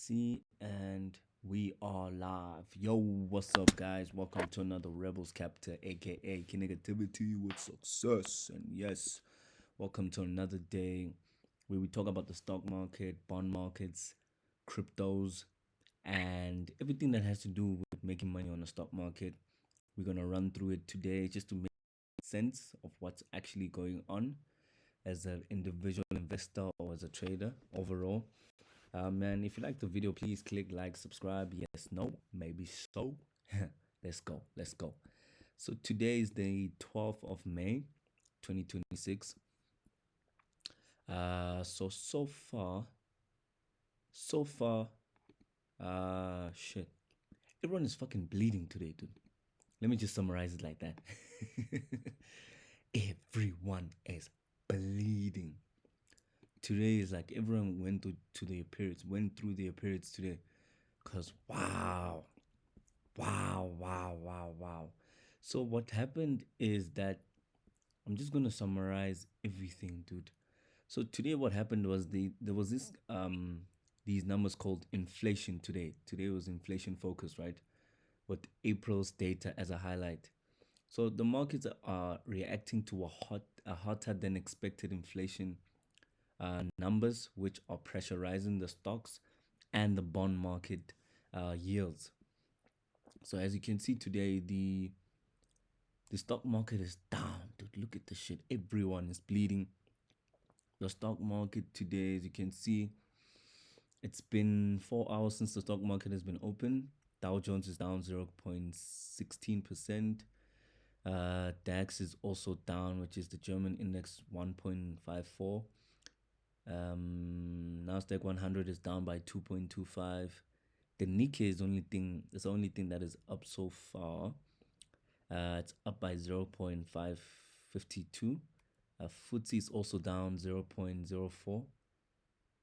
See, and we are live. Yo, what's up, guys? Welcome to another Rebels Captor, aka Connectivity with Success. And yes, welcome to another day where we talk about the stock market, bond markets, cryptos, and everything that has to do with making money on the stock market. We're gonna run through it today just to make sense of what's actually going on as an individual investor or as a trader overall. Man, if you like the video, please click like, subscribe. Yes, no, maybe so. Let's go. So today is the 12th of May, 2026. So far, shit. Everyone is fucking bleeding today, dude. Let me just summarize it like that. Everyone is bleeding. Today is like everyone went to their periods, went through their periods today. Cause wow. So what happened is that I'm just gonna summarize everything, dude. So today what happened was there was this these numbers called inflation today. Today was inflation focus, right? With April's data as a highlight. So the markets are reacting to a hotter than expected inflation numbers, which are pressurizing the stocks and the bond market yields. So as you can see today, the stock market is down, dude. Look at the shit. Everyone is bleeding. The stock market today, as you can see, it's been 4 hours since the stock market has been open. Dow Jones is down 0.16%. DAX is also down, which is the German index 1.54. Nasdaq 100 is down by 2.25. The Nikkei is the only thing that is up so far. It's up by 0.552. FTSE is also down 0.04.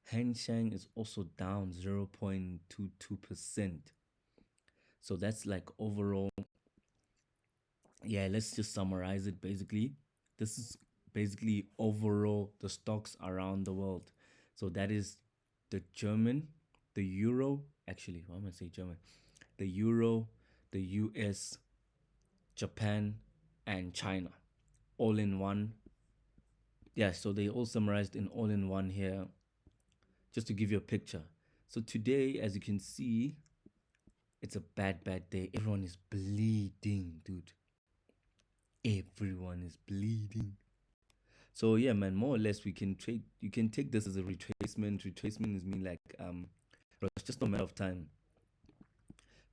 Hang Seng is also down 0.22%. So that's like overall. Yeah, let's just summarize it basically. This is basically overall the stocks around the world. So that is the Euro, actually, why am I saying German? The Euro, the US, Japan, and China, all in one. Yeah, so they all summarized in all in one here, just to give you a picture. So today, as you can see, it's a bad day. Everyone is bleeding, dude. Everyone is bleeding. So yeah, man, more or less we can trade. You can take this as a retracement. Retracement is mean like but it's just a matter of time.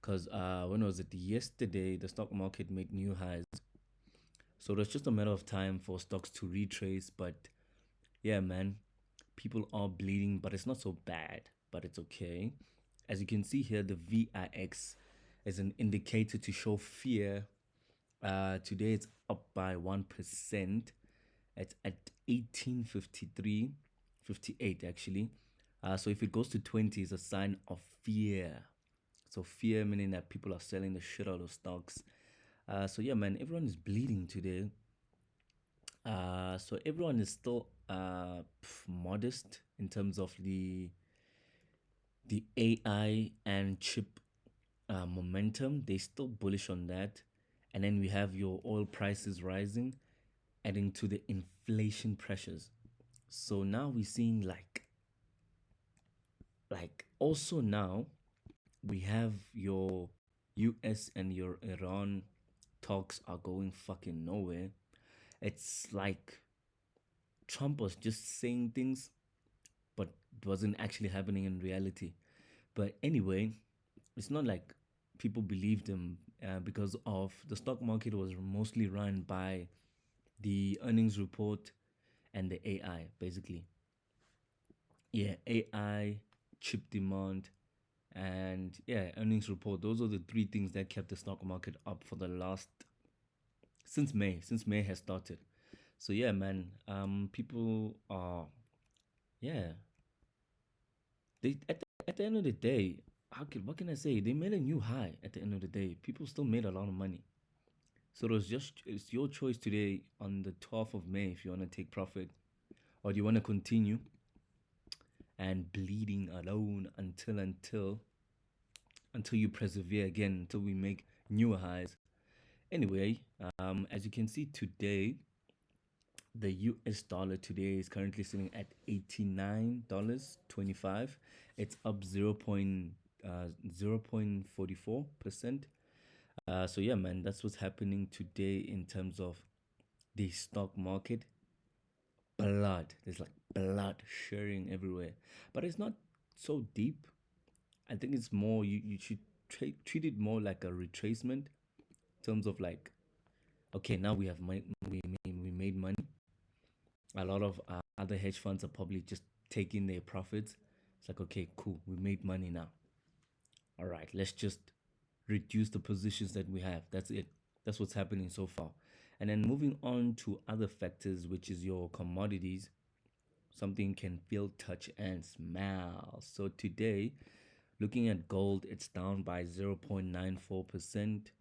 Cause when was it? Yesterday, the stock market made new highs. So it's just a matter of time for stocks to retrace. But yeah, man, people are bleeding, but it's not so bad. But it's okay. As you can see here, the VIX is an indicator to show fear. Today it's up by 1%. It's at 1853.58 actually. So if it goes to 20, it's a sign of fear. So fear meaning that people are selling the shit out of stocks. So yeah, man, everyone is bleeding today. So everyone is still modest in terms of the AI and chip momentum. They still bullish on that. And then we have your oil prices rising, adding to the inflation pressures. So now we're seeing like also now we have your US and your Iran talks are going fucking nowhere. It's like Trump was just saying things, but it wasn't actually happening in reality. But anyway, it's not like people believed him because of the stock market was mostly run by the earnings report and the AI, basically. Yeah, AI, chip demand, and yeah, earnings report. Those are the three things that kept the stock market up for the last since May has started. So yeah, man, people are yeah. At the end of the day, what can I say? They made a new high at the end of the day. People still made a lot of money. So it's your choice today on the 12th of May if you want to take profit or do you want to continue and bleeding alone until you persevere again, until we make newer highs. Anyway, as you can see today, the US dollar today is currently sitting at $89.25. It's up 0.44%. So yeah, man, that's what's happening today in terms of the stock market. Blood. There's like blood sharing everywhere. But it's not so deep. I think it's more, you should treat it more like a retracement in terms of like, okay, now we have we made money. A lot of other hedge funds are probably just taking their profits. It's like, okay, cool, we made money now. All right, let's just reduce the positions that we have. That's it. That's what's happening so far. And then moving on to other factors, which is your commodities, something can feel, touch, and smell. So today, looking at gold, it's down by 0.94%.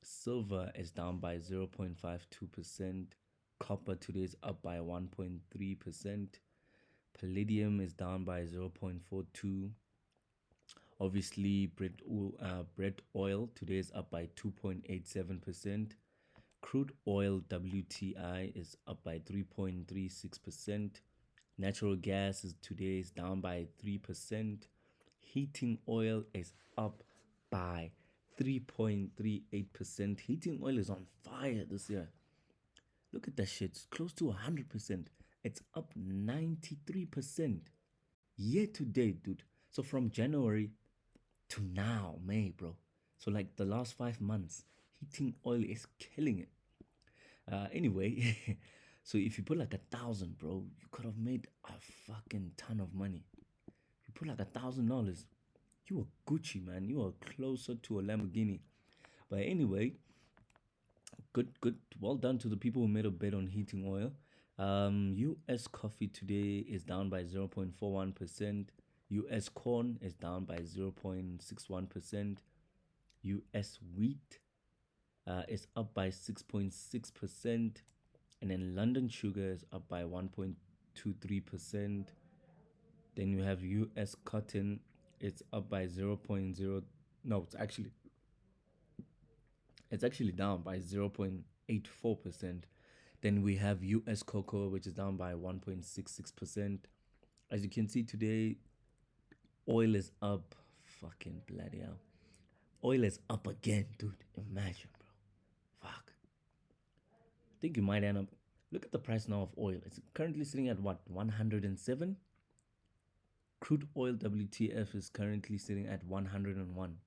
Silver is down by 0.52%. Copper today is up by 1.3%. Palladium is down by 0.42. Obviously, Brent oil today is up by 2.87%. Crude oil WTI is up by 3.36%. Natural gas today is down by 3%. Heating oil is up by 3.38%. Heating oil is on fire this year. Look at that shit. It's close to 100%. It's up 93% year to date, dude. So from January to now, May, bro. So like the last 5 months, heating oil is killing it. Anyway, so if you put like 1,000, bro, you could have made a fucking ton of money. If you put like $1,000, you are Gucci, man. You are closer to a Lamborghini. But anyway, good. Well done to the people who made a bet on heating oil. U.S. coffee today is down by 0.41%. U.S. corn is down by 0.61%. U.S. wheat is up by 6.6%. And then London sugar is up by 1.23%. Then you have US cotton, it's up by 0.0. No, it's actually down by 0.84%. Then we have US cocoa, which is down by 1.66%. As you can see today, oil is up. Fucking bloody hell. Oil is up again, dude. Imagine, bro. Fuck. I think you might end up. Look at the price now of oil. It's currently sitting at what, 107? Crude oil WTF is currently sitting at 101.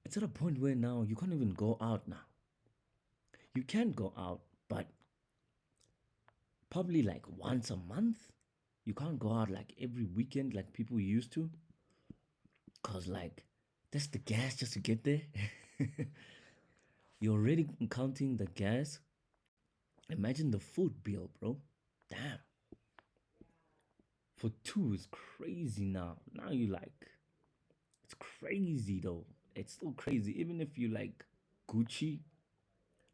It's at a point where now you can't even go out now. You can go out, but probably like once a month. You can't go out like every weekend like people used to. Cause like that's the gas just to get there. You're already counting the gas. Imagine the food bill, bro. Damn. For two is crazy now. Now you like it's crazy though. It's still crazy. Even if you like Gucci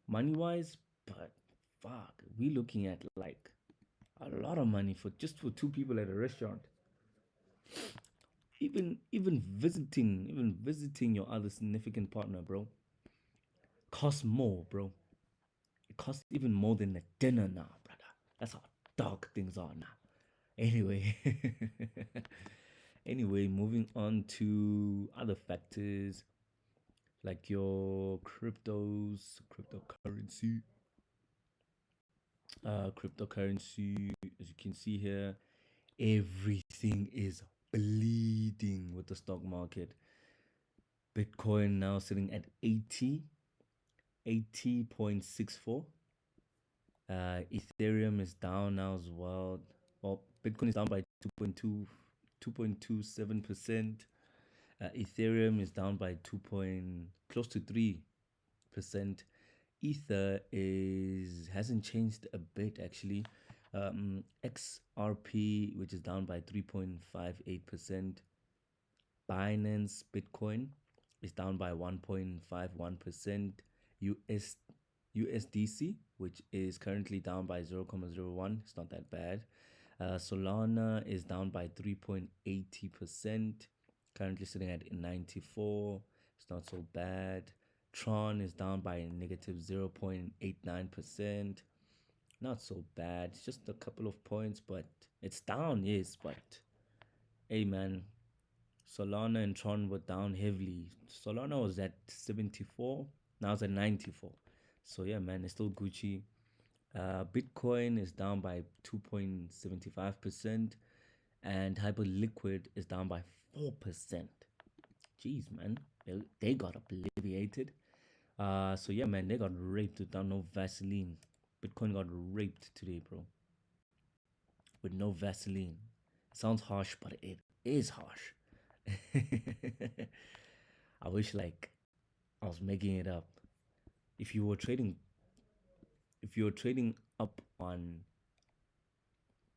money wise, but fuck, we looking at like a lot of money for just for two people at a restaurant. Even visiting your other significant partner, bro, costs more, bro. It costs even more than a dinner now, brother. That's how dark things are now. Anyway, anyway, moving on to other factors like your cryptocurrency. Cryptocurrency, as you can see here, everything is bleeding with the stock market. Bitcoin now sitting at 80.64. Ethereum is down now as well. Well, Bitcoin is down by 2.27%. Ethereum is down by 2 point close to 3%. Ether is hasn't changed a bit actually. XRP, which is down by 3.58%. Binance Bitcoin is down by 1.51%. USDC, which is currently down by 0.01. It's not that bad. Solana is down by 3.80%, currently sitting at 94. It's not so bad. Tron is down by a negative 0.89%. Not so bad. It's just a couple of points, but it's down, yes. But hey, man, Solana and Tron were down heavily. Solana was at 74, now it's at 94. So yeah, man, it's still Gucci. Bitcoin is down by 2.75%, and Hyperliquid is down by 4%. Jeez, man, they got obliterated. So yeah, man, they got raped without no Vaseline. Bitcoin got raped today, bro, with no Vaseline. Sounds harsh, but it is harsh. I wish like I was making it up. If you were trading, if you were trading up on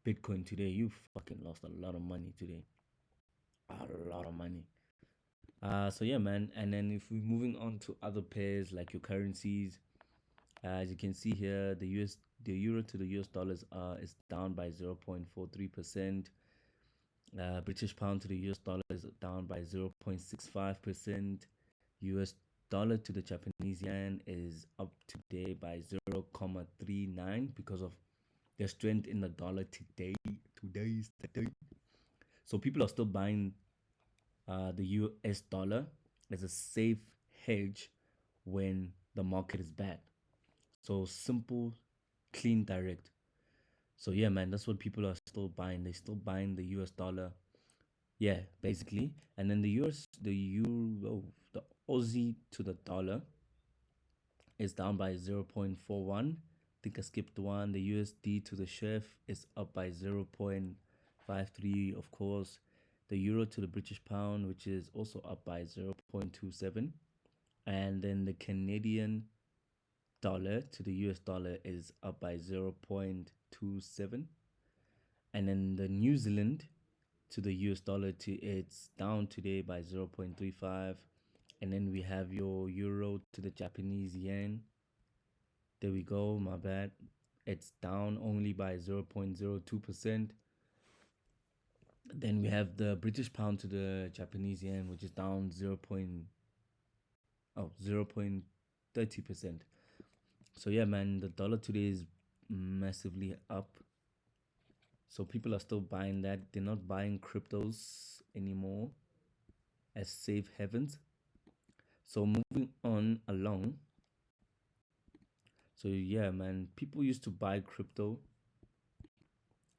Bitcoin today, you fucking lost a lot of money today. A lot of money. So yeah, man. And then if we're moving on to other pairs like your currencies, as you can see here, the euro to the US dollars is down by 0.43%. British pound to the US dollar is down by 0.65%. US dollar to the Japanese yen is up today by 0.39 because of the strength in the dollar today. Today. So people are still buying the US dollar as a safe hedge when the market is bad. So simple, clean, direct. So yeah, man, that's what people are still buying. They're still buying the US dollar. Yeah, basically. And then the US, the euro, the Aussie to the dollar is down by 0.41. I think I skipped one. The USD to the chef is up by 0.53, of course. The euro to the British pound, which is also up by 0.27. And then the Canadian dollar to the US dollar is up by 0.27. And then the New Zealand to the US dollar to it's down today by 0.35. And then we have your euro to the Japanese yen. There we go, my bad. It's down only by 0.02%. Then we have the British pound to the Japanese yen, which is down 0.30%. So yeah, man, the dollar today is massively up. So people are still buying that. They're not buying cryptos anymore as safe havens. So moving on along. So yeah, man, people used to buy crypto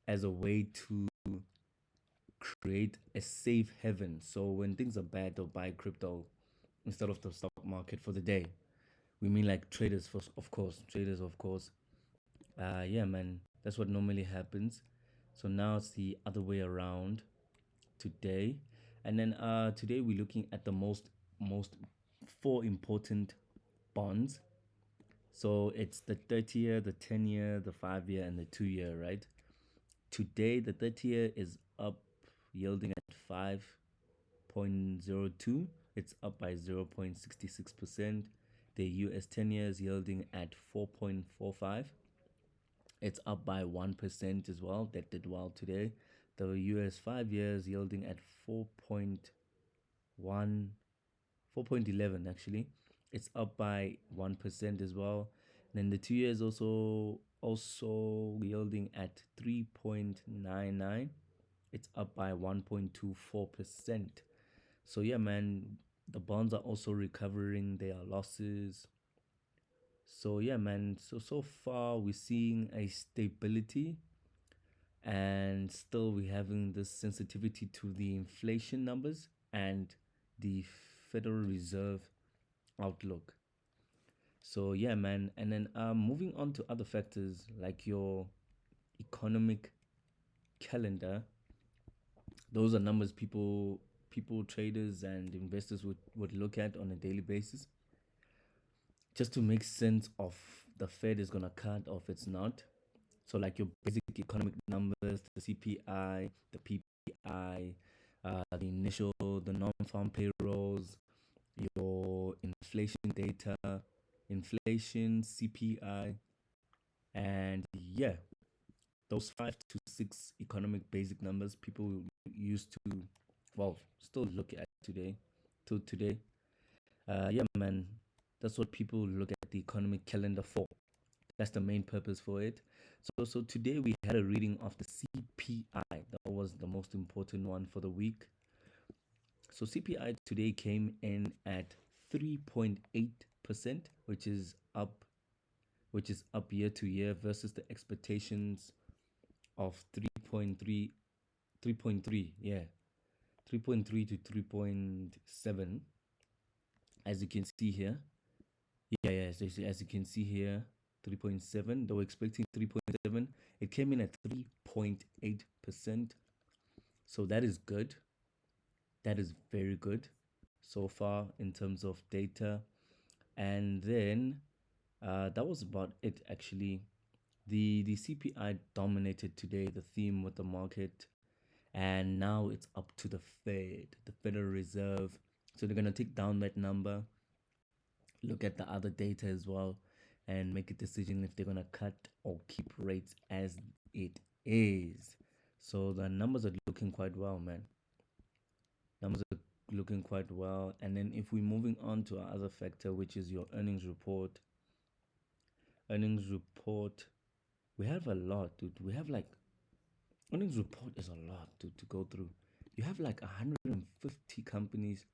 as a way to create a safe haven. So when things are bad, they'll buy crypto instead of the stock market for the day. We mean like traders, for, of course, traders, of course. Yeah, man, that's what normally happens. So now it's the other way around today. And then today we're looking at the most four important bonds. So it's the 30-year, the 10-year, the 5-year, and the 2-year, right? Today the 30-year is up, yielding at 5.02. It's up by 0.66%. The US 10 years yielding at 4.45. It's up by 1% as well. That did well today. The US 5 years yielding at 4.1, 4.11 actually. It's up by 1% as well. And then the 2 years also yielding at 3.99. It's up by 1.24%. So yeah, man, the bonds are also recovering their losses. So yeah, man, so far we're seeing a stability, and still we're having this sensitivity to the inflation numbers and the Federal Reserve outlook. So yeah, man, and then moving on to other factors like your economic calendar. Those are numbers people, traders and investors would look at on a daily basis just to make sense of the Fed is gonna cut or if it's not. So like your basic economic numbers, the CPI, the PPI, the non-farm payrolls, your inflation data, inflation, CPI, and yeah, those 5 to 6 economic basic numbers people used to, well, still look at today, till today. Yeah, man, that's what people look at the economic calendar for. That's the main purpose for it. So today we had a reading of the CPI. That was the most important one for the week. So CPI today came in at 3.8%, which is up year to year versus the expectations of 3.3, 3.3, yeah, 3.3 to 3.7, as you can see here. Yeah, yeah, as you can see here, 3.7. They were expecting 3.7. It came in at 3.8%. So that is good. That is very good so far in terms of data. And then that was about it actually. The CPI dominated today the theme with the market, and now it's up to the Federal Reserve. So they're gonna take down that number, look at the other data as well, and make a decision if they're gonna cut or keep rates as it is. So the numbers are looking quite well, man. Numbers are looking quite well. And then if we're moving on to our other factor, which is your earnings report, we have a lot, dude. We have like earnings report is a lot to go through. You have like 150 companies,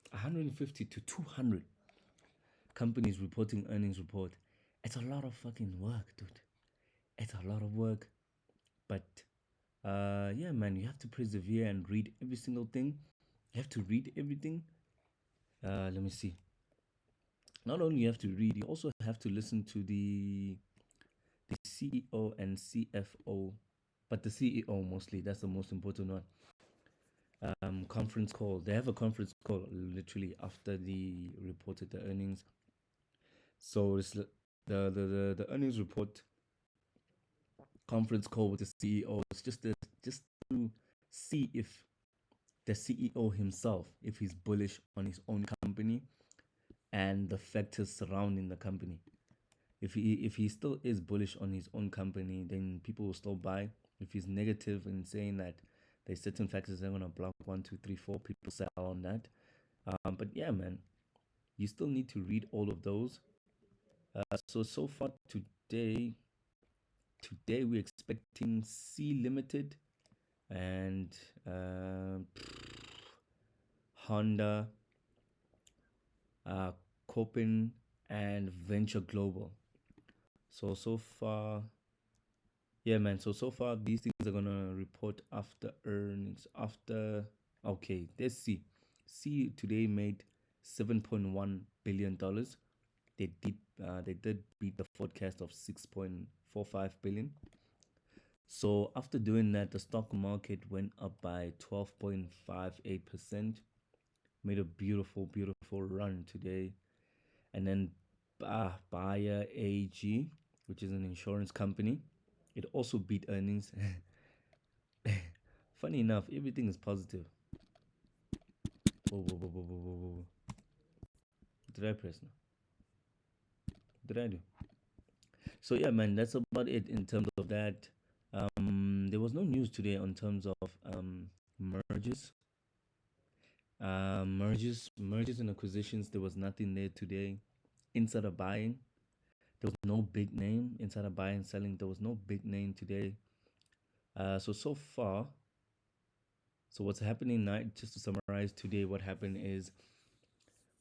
150 to 200 companies reporting earnings report. It's a lot of fucking work, dude. It's a lot of work. But yeah, man, you have to persevere and read every single thing. You have to read everything. Let me see. Not only you have to read, you also have to listen to the CEO and CFO, but the CEO mostly. That's the most important one. Conference call. They have a conference call literally after the reported the earnings. So it's the earnings report conference call with the CEO. It's just to see if the CEO himself, if he's bullish on his own company and the factors surrounding the company. If he still is bullish on his own company, then people will still buy. If he's negative and saying that there's certain factors that are gonna block one, two, three, four, people sell on that. But yeah, man, you still need to read all of those. So far today we're expecting C Limited and Honda, Copen, and Venture Global. So far, yeah, man. So far, these things are gonna report after earnings. After, okay, let's see. C today made $7.1 billion. They did beat the forecast of 6.45 billion. So after doing that, the stock market went up by 12.58%. Made a beautiful run today. And then Bayer AG, which is an insurance company, it also beat earnings. Funny enough, everything is positive. Whoa, whoa, whoa, whoa, whoa, whoa, whoa. Did I press now? Did I do? So yeah, man, that's about it in terms of that. There was no news today on terms of mergers. Mergers and acquisitions. There was nothing there today. Insider buying. There was no big name. Insider buying, selling. There was no big name today. So far, so what's happening now? Just to summarize today, what happened is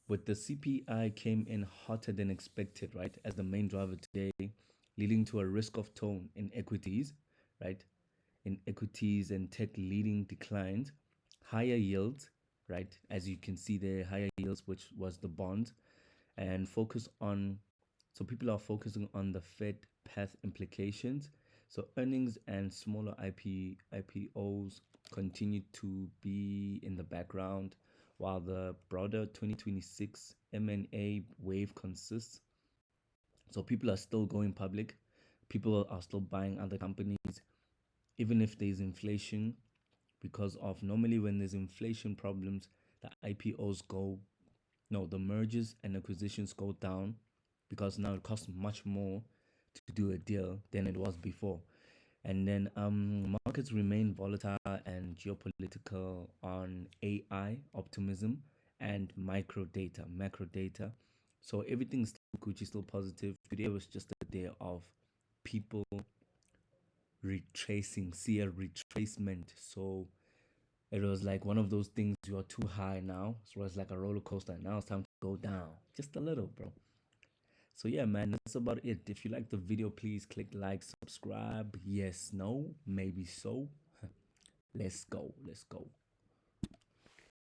with the CPI came in hotter than expected, right? As the main driver today, leading to a risk of tone in equities, right? In equities and tech leading declines, higher yields, right? As you can see there, higher yields, which was the bonds, and focus on, so people are focusing on the Fed path implications. So earnings and smaller IPOs continue to be in the background while the broader 2026 M&A wave consists. So people are still going public. People are still buying other companies, even if there's inflation, because of normally when there's inflation problems, the IPOs go, no, the mergers and acquisitions go down because now it costs much more to do a deal than it was before. And then markets remain volatile and geopolitical on AI optimism and macro data. So everything's still Gucci, still positive. Today was just a day of people retracing, see a retracement. So it was like one of those things, you are too high now. So it's like a roller coaster. Now it's time to go down just a little, bro. So yeah, man, that's about it. If you like the video, please click like, subscribe. Yes, no, maybe so. Let's go. Let's go.